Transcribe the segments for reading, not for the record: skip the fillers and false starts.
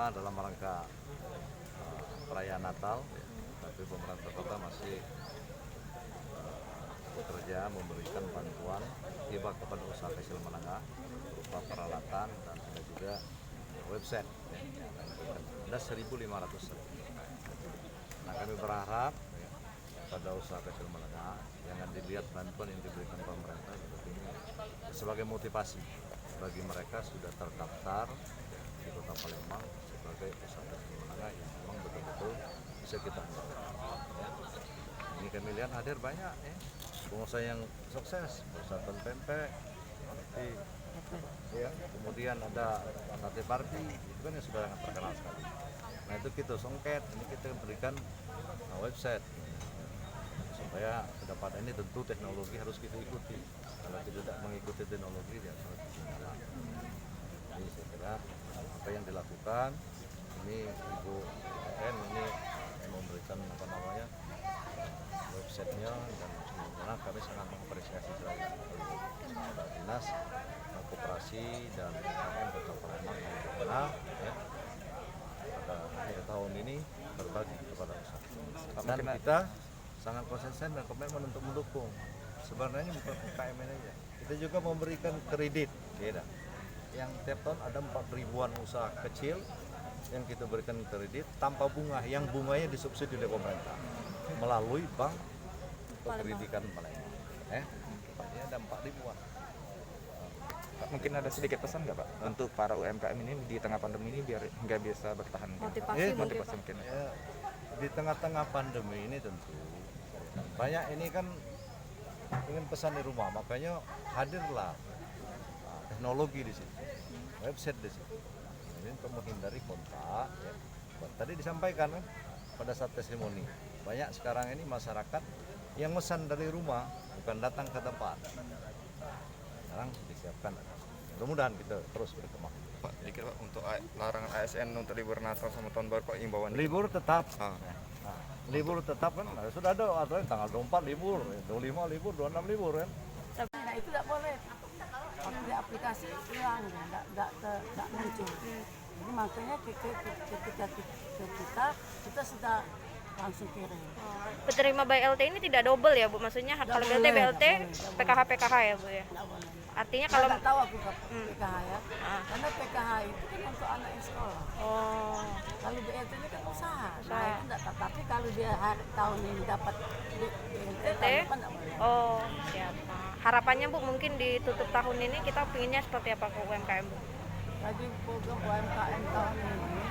Pertama dalam rangka perayaan Natal, ya, tapi pemerintah kota masih bekerja memberikan bantuan hibah kepada usaha kecil menengah berupa peralatan dan ada juga website, ya, ada 1.500. Nah, kami berharap, ya, pada usaha kecil menengah jangan dilihat bantuan yang diberikan pemerintah sebagai motivasi bagi mereka sudah terdaftar di Kota Palembang sebagai usaha kecil menengah yang memang betul-betul bisa kita andalkan. Ini kami lihat hadir banyak, ya, pengusaha yang sukses, usaha pempek, ya, kemudian ada sate party, itu kan yang sudah sangat terkenal sekali. Nah, itu kita songket, ini kita berikan website supaya ke depan ini tentu teknologi harus kita ikuti. Kalau kita tidak mengikuti teknologi dia sangat ketinggalan. Jadi saya kira apa yang dilakukan ini Ibu N ini memberikan websitenya dan sebenarnya kami sangat mengapresiasi sekali pada dinas koperasi dan UMKM Kota Palembang yang dimana, ya, pada akhir tahun ini berbagi kepada usaha. Dan kita sangat konsisten dan komitmen untuk mendukung. Sebenarnya bukan UMKM aja, kita juga memberikan kredit, ya, yang tiap tahun ada 4.000-an usaha kecil yang kita berikan kredit tanpa bunga, yang bunganya disubsidi oleh pemerintah melalui Bank Pendidikan Palembang. Ini ada 4.000-an. Mungkin ada sedikit pesan nggak Pak untuk para UMKM ini di tengah pandemi ini biar nggak bisa bertahan? Motivasi mungkin. Ya, di tengah-tengah pandemi ini tentu banyak ini kan ingin pesan di rumah, makanya hadirlah teknologi di situ, website di situ. Ini untuk menghindari kontak, ya. Tadi disampaikan kan pada saat testimoni, banyak sekarang ini masyarakat yang mesan dari rumah bukan datang ke tempat. Sekarang disiapkan. Mudah-mudahan kita terus berkembang. Pak, jadi Pak untuk larangan ASN untuk libur Natal sama Tahun Baru Pak, imbauan libur tetap. Libur tetap kan, sudah ada aturan tanggal 24 libur, 25 libur, 26 libur kan. Nah, itu tidak boleh. Kalau di aplikasi hilang, tidak muncul. Jadi makanya kita sudah langsung kirim. Penerima BLT ini tidak double ya Bu? Maksudnya kalau BLT PKH ya Bu ya? Artinya kalau nggak tahu aku PKH ya, karena PKH itu kan untuk anak yang sekolah. Oh. Kalau BLT ini kan usaha. Nah, itu enggak, tapi kalau dia tahun ini dapat BLT, tahun depan boleh. Oh, siap. Harapannya Bu mungkin ditutup tahun ini kita pinginnya seperti apa ke UMKM Bu? Jadi program UMKM tahun ini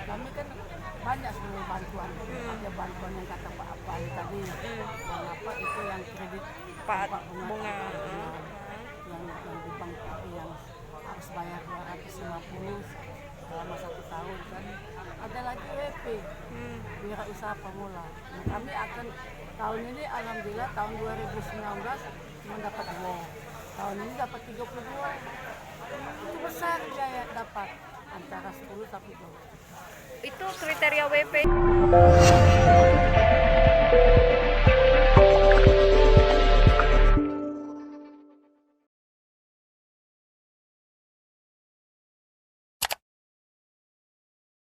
kami kan banyak sebenarnya bantuan. Ada bantuan yang kata Pak Apali tadi, yang apa itu yang kredit Pak bunga. Yang di bank yang harus bayar 250 selama 1 tahun kan. Ada lagi WP, wira usaha pemula. Nah, kami akan tahun ini alhamdulillah tahun 2019 mendapat 2. Tahun ini dapat 32. Itu besar biaya dapat antara 10 sampai 20. Itu kriteria WP.